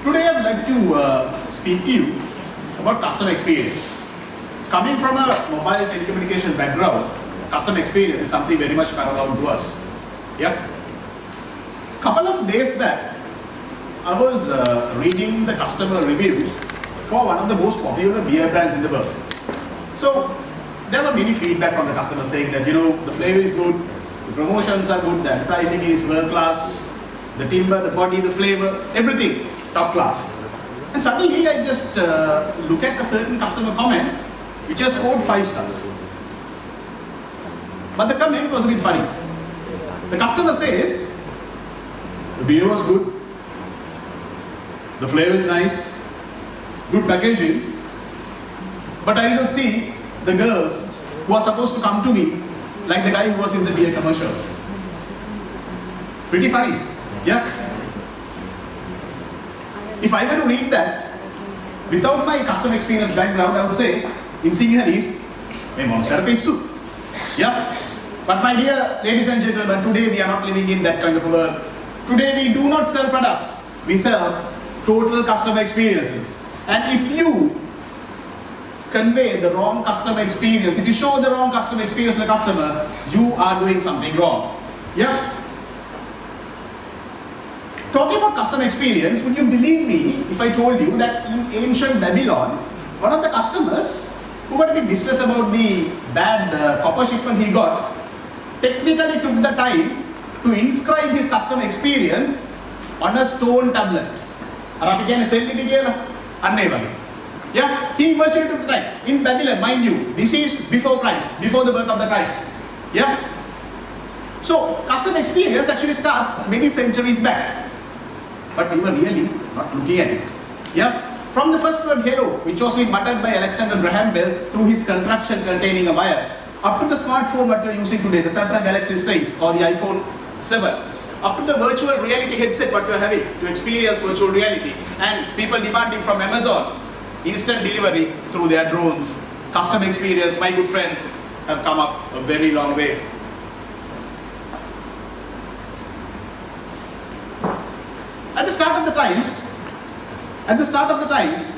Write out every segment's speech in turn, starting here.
Today I'd like to speak to you about customer experience. Coming from a mobile telecommunication background, customer experience is something very much paramount to us. Yeah. Couple of days back, I was reading the customer reviews for one of the most popular beer brands in the world. So there were many feedback from the customers saying that, the flavor is good, the promotions are good, the pricing is world class, the timber, the body, the flavor, everything top class. And suddenly I just look at a certain customer comment which has scored 5 stars. But the comment was a bit funny. The customer says, the beer was good, the flavor is nice, good packaging, but I didn't see the girls who are supposed to come to me like the guy who was in the beer commercial. Pretty funny, yeah? If I were to read that, without my customer experience background, I would say, in Sinhalese, yeah? But my dear ladies and gentlemen, today we are not living in that kind of a world. Today we do not sell products, we sell total customer experiences. And if you convey the wrong customer experience, if you show the wrong customer experience to the customer, you are doing something wrong. Yeah? Talking about customer experience, would you believe me if I told you that in ancient Babylon, one of the customers who got a bit distressed about the bad copper shipment he got, technically took the time to inscribe his customer experience on a stone tablet. Yeah, he virtually took the time. In Babylon, mind you, this is before Christ, before the birth of the Christ. Yeah? So, customer experience actually starts many centuries back. But we were really not looking at it. Yeah? From the first word hello, which was being muttered by Alexander Graham Bell through his contraption containing a wire, up to the smartphone that you're using today, the Samsung Galaxy S8 or the iPhone 7, up to the virtual reality headset what you're having to experience virtual reality, and people demanding from Amazon instant delivery through their drones. Customer experience, my good friends, have come up a very long way. At the start of the times,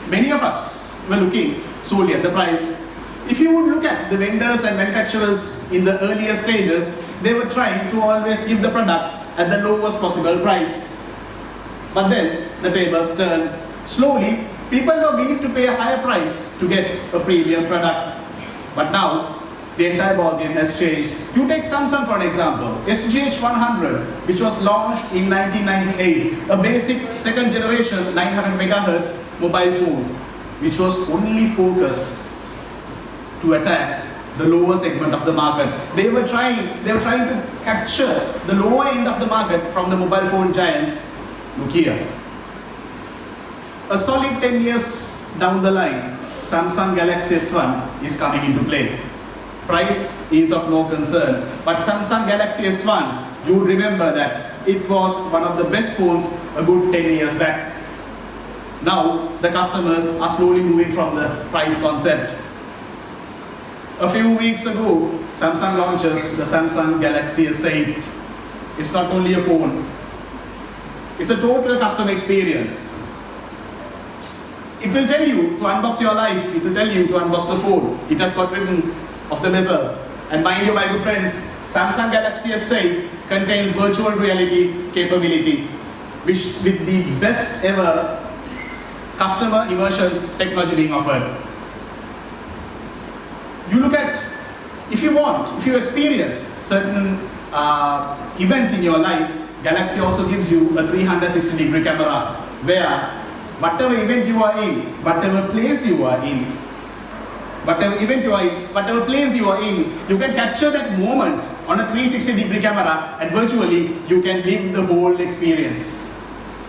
many of us were looking solely at the price. If you would look at the vendors and manufacturers in the earlier stages, they were trying to always give the product at the lowest possible price. But then the tables turned. Slowly, people were willing to pay a higher price to get a premium product. But now, the entire ballgame has changed. You take Samsung for an example, SGH100, which was launched in 1998, a basic second generation 900 megahertz mobile phone, which was only focused to attack the lower segment of the market. They were trying to capture the lower end of the market from the mobile phone giant Nokia. A solid 10 years down the line, Samsung Galaxy S1 is coming into play. Price is of no concern, but Samsung Galaxy S1, you remember that it was one of the best phones a good 10 years back. Now, the customers are slowly moving from the price concept. A few weeks ago, Samsung launches the Samsung Galaxy S8. It's not only a phone, it's a total customer experience. It will tell you to unbox your life, it will tell you to unbox the phone. It has got written of the bezel. And mind you, my good friends, Samsung Galaxy S8 contains virtual reality capability, which with the best ever customer immersion technology being offered. You look at, if you experience certain events in your life, Galaxy also gives you a 360-degree camera, where whatever event you are in, whatever place you are in, whatever place you are in, you can capture that moment on a 360-degree camera, and virtually you can live the whole experience.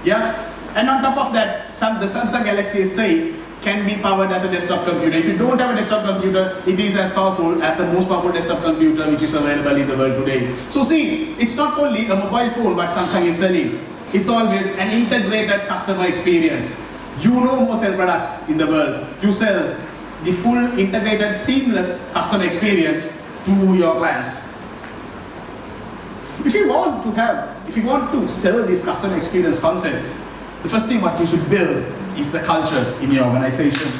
Yeah? And on top of that, the Samsung Galaxy S8 can be powered as a desktop computer. If you don't have a desktop computer, it is as powerful as the most powerful desktop computer which is available in the world today. So see, it's not only a mobile phone what Samsung is selling, it's always an integrated customer experience. You no more sell products in the world, you sell the full integrated seamless customer experience to your clients. If you want to sell this customer experience concept, the first thing what you should build is the culture in your organization.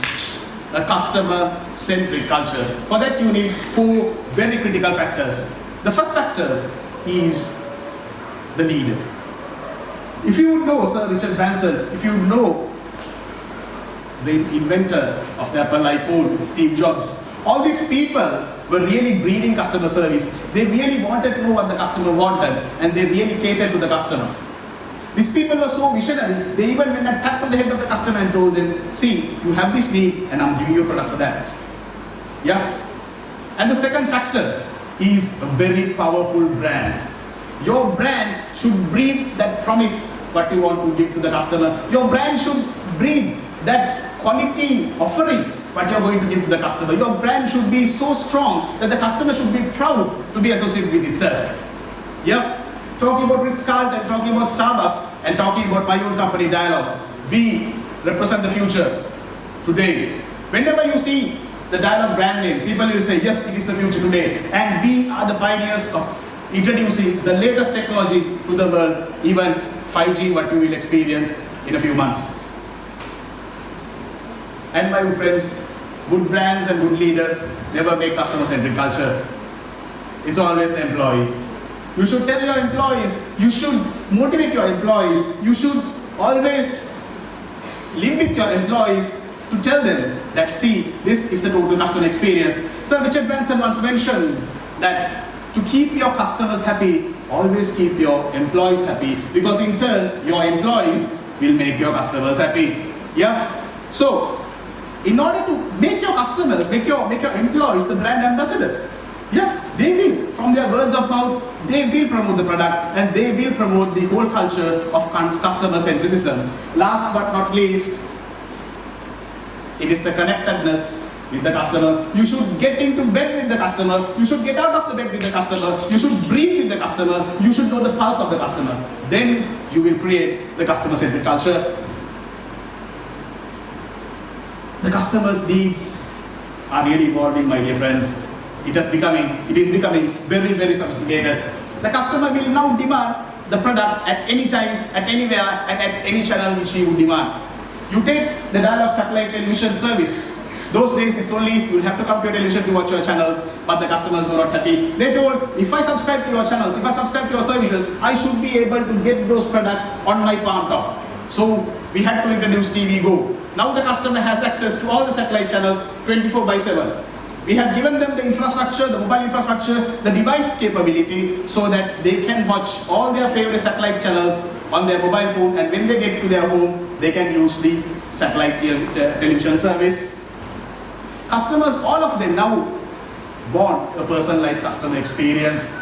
A customer-centric culture. For that you need 4 very critical factors. The first factor is the leader. If you would know Sir Richard Branson, if you know the inventor of the Apple iPhone, Steve Jobs, all these people were really breeding customer service. They really wanted to know what the customer wanted, and they really catered to the customer. These people were so visionary, they even went and tapped on the head of the customer and told them, see, you have this need and I'm giving you a product for that. Yeah? And the second factor is a very powerful brand. Your brand should breathe that promise what you want to give to the customer. Your brand should breathe that quality offering what you're going to give to the customer. Your brand should be so strong that the customer should be proud to be associated with itself. Yeah? Talking about Ritz-Carlton, talking about Starbucks, and talking about my own company, Dialog. We represent the future today. Whenever you see the Dialog brand name, people will say, yes, it is the future today. And we are the pioneers of introducing the latest technology to the world, even 5G, what we will experience in a few months. And my good friends, good brands and good leaders never make customer-centric culture. It's always the employees. You should tell your employees, you should motivate your employees, you should always live with your employees to tell them that, see, this is the total customer experience. Sir Richard Branson once mentioned that to keep your customers happy, always keep your employees happy, because in turn, your employees will make your customers happy. Yeah? So, in order to make your customers, make your employees the brand ambassadors. Yeah, they will, from their words of mouth, they will promote the product and they will promote the whole culture of customer centricism. Last but not least, it is the connectedness with the customer. You should get into bed with the customer. You should get out of the bed with the customer. You should breathe with the customer. You should know the pulse of the customer. Then you will create the customer-centric culture. The customer's needs are really evolving, my dear friends. It is becoming very, very sophisticated. The customer will now demand the product at any time, at anywhere, and at any channel which he would demand. You take the Dialog satellite television service. Those days it's only, you'll have to come to your television to watch your channels, but the customers were not happy. They told, if I subscribe to your channels, if I subscribe to your services, I should be able to get those products on my palm top. So we had to introduce TV Go. Now the customer has access to all the satellite channels 24/7. We have given them the infrastructure, the mobile infrastructure, the device capability, so that they can watch all their favorite satellite channels on their mobile phone, and when they get to their home, they can use the satellite television service. Customers, all of them now want a personalized customer experience.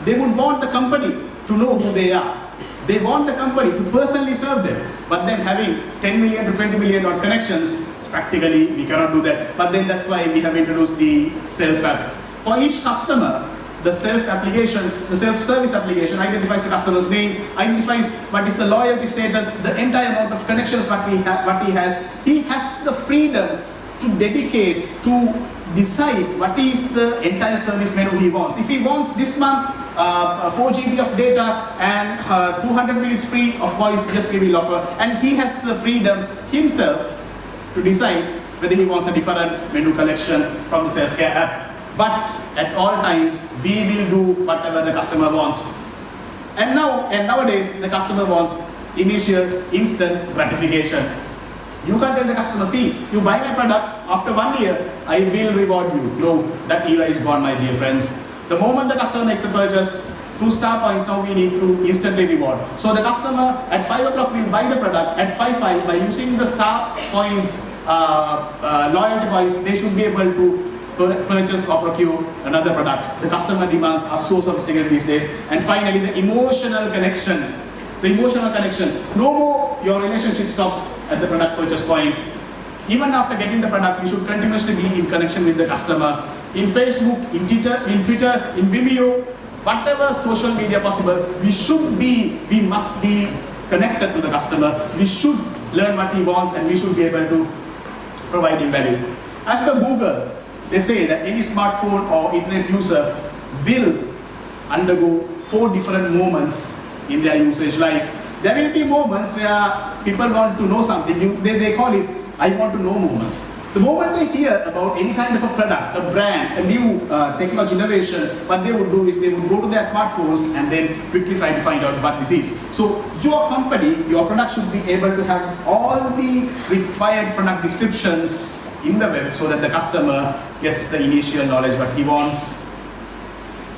They would want the company to know who they are. They want the company to personally serve them. But then having 10 million to 20 million odd connections, practically we cannot do that. But then that's why we have introduced the self-app. For each customer, the self-application, the self-service application identifies the customer's name, identifies what is the loyalty status, the entire amount of connections what he has. He has the freedom to dedicate, to decide what is the entire service menu he wants. If he wants this month 4 GB of data and 200 minutes free of voice, just we will offer. And he has the freedom himself to decide whether he wants a different menu collection from the self-care app. But at all times, we will do whatever the customer wants. And nowadays, the customer wants initial instant gratification. You can't tell the customer, see, you buy my product, after 1 year, I will reward you. No, that era is gone, my dear friends. The moment the customer makes the purchase, through Star Points, now we need to instantly reward. So the customer at 5 o'clock will buy the product, at 5:05, by using the Star Points loyalty points, they should be able to purchase or procure another product. The customer demands are so sophisticated these days. And finally, the emotional connection. The emotional connection. No more your relationship stops at the product purchase point. Even after getting the product, you should continuously be in connection with the customer. In Facebook, in Twitter, in Vimeo, whatever social media possible, we must be connected to the customer. We should learn what he wants and we should be able to provide him value. As per Google, they say that any smartphone or internet user will undergo 4 different moments in their usage life. There will be moments where people want to know something. They call it, I want to know moments. The moment they hear about any kind of a product, a brand, a new technology innovation, what they would do is they would go to their smartphones and then quickly try to find out what this is. So your company, your product should be able to have all the required product descriptions in the web so that the customer gets the initial knowledge what he wants.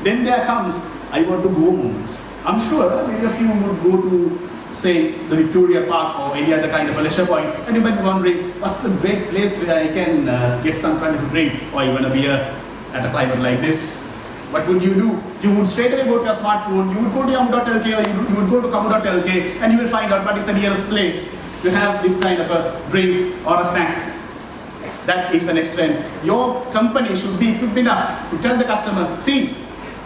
Then there comes, I want to go moments. I'm sure many of you would go to, say, the Victoria Park or any other kind of a leisure point, and you might be wondering, what's the great place where I can get some kind of a drink or even a beer at a climate like this? What would you do? You would straight away go to your smartphone, you would go to yum.lk or you would go to kamu.lk and you will find out what is the nearest place to have this kind of a drink or a snack. That is the next trend. Your company should be equipped enough to tell the customer, see,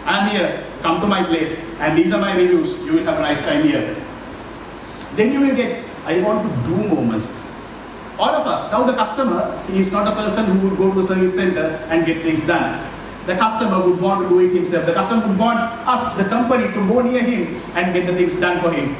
I'm here, come to my place, and these are my reviews, you will have a nice time here. Then you will get, I want to do moments. All of us, now the customer, he is not a person who would go to the service center and get things done. The customer would want to do it himself. The customer would want us, the company, to go near him and get the things done for him.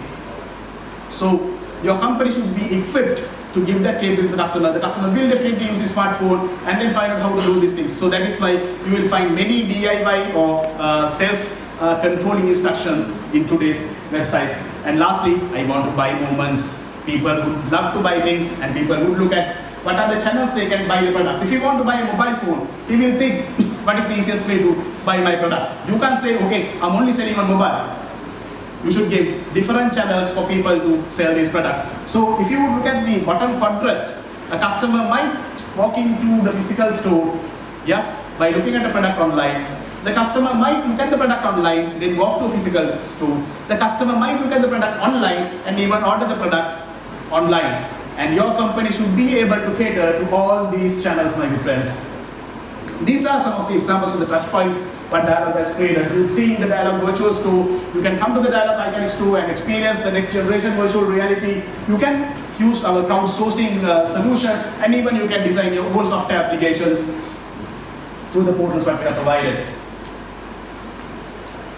So your company should be equipped to give that capability to the customer. The customer will definitely use his smartphone and then find out how to do these things. So that is why you will find many DIY or self-controlling instructions in today's websites. And lastly, I want to buy moments. People would love to buy things and people would look at what are the channels they can buy the products. If you want to buy a mobile phone, he will think, what is the easiest way to buy my product? You can't say, okay, I'm only selling on mobile. You should give different channels for people to sell these products. So if you look at the bottom quadrant, a customer might walk into the physical store, by looking at a product online. The customer might look at the product online, then walk to a physical store. The customer might look at the product online and even order the product online. And your company should be able to cater to all these channels, my good friends. These are some of the examples of the touch points what Dialog has created. You see in the Dialog virtual store, you can come to the Dialog Iconic store and experience the next generation virtual reality. You can use our crowdsourcing solution, and even you can design your own software applications through the portals that we have provided.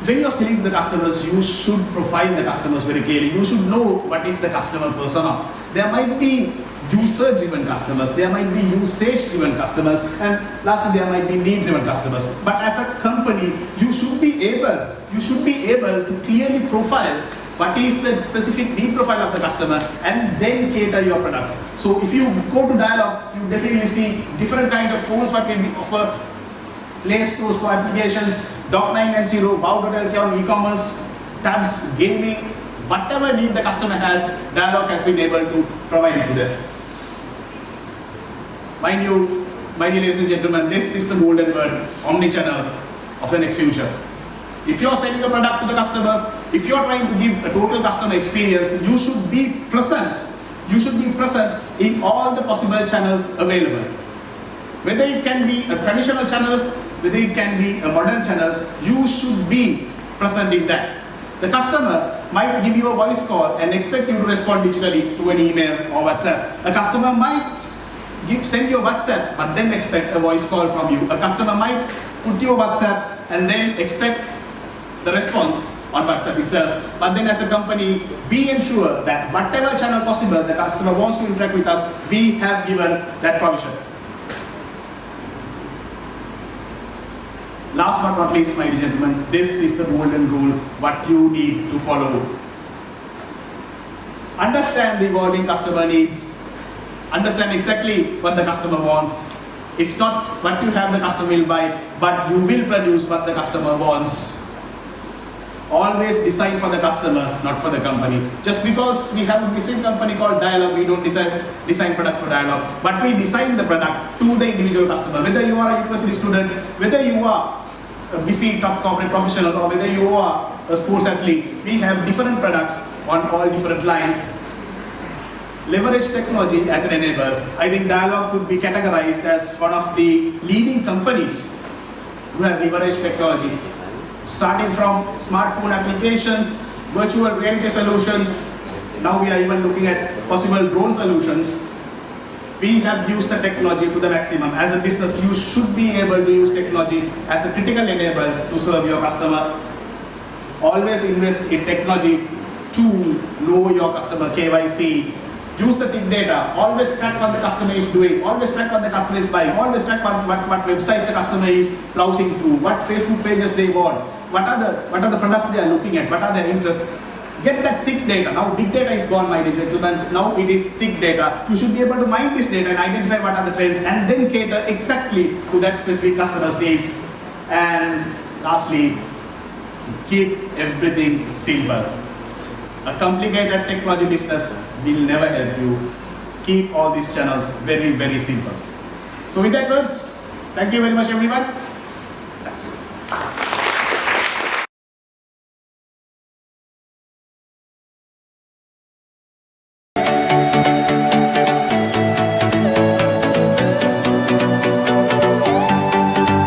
When you're selling to the customers, you should profile the customers very clearly. You should know what is the customer persona. There might be user-driven customers, there might be usage-driven customers, and lastly, there might be need-driven customers. But as a company, you should be able to clearly profile what is the specific need profile of the customer and then cater your products. So if you go to Dialog, you definitely see different kind of phones what we offer, Play stores for applications, Doc990, Wow.lk on e-commerce, tabs, gaming, whatever need the customer has, Dialog has been able to provide it to them. Mind you, my dear ladies and gentlemen, this is the golden word, omnichannel of the next future. If you're selling a product to the customer, if you're trying to give a total customer experience, you should be present. You should be present in all the possible channels available. Whether it can be a traditional channel, whether it can be a modern channel, you should be present in that. The customer might give you a voice call and expect you to respond digitally through an email or WhatsApp. A customer might send you a WhatsApp but then expect a voice call from you. A customer might put you a WhatsApp and then expect the response on WhatsApp itself. But then as a company, we ensure that whatever channel possible the customer wants to interact with us, we have given that provision. Last but not least, my dear gentlemen, this is the golden rule, what you need to follow. Understand the evolving customer needs. Understand exactly what the customer wants. It's not what you have the customer will buy, but you will produce what the customer wants. Always design for the customer, not for the company. Just because we have a design company called Dialog, we don't design products for Dialog, but we design the product to the individual customer. Whether you are a university student, whether you are a busy top corporate professional, or whether you are a sports athlete, we have different products on all different lines. Leverage technology as an enabler. I think Dialog could be categorized as one of the leading companies who have leveraged technology. Starting from smartphone applications, virtual reality solutions, now we are even looking at possible drone solutions. We have used the technology to the maximum. As a business, you should be able to use technology as a critical enabler to serve your customer. Always invest in technology to know your customer, KYC. Use the thick data. Always track what the customer is doing. Always track what the customer is buying. Always track what websites the customer is browsing through. What Facebook pages they want. What are the products they are looking at. What are their interests. Get that thick data. Now big data is gone, my dear gentlemen. Now it is thick data. You should be able to mine this data and identify what are the trends and then cater exactly to that specific customer's needs. And lastly, keep everything simple. A complicated technology business will never help you. Keep all these channels very, very simple. So with that words, thank you very much everyone.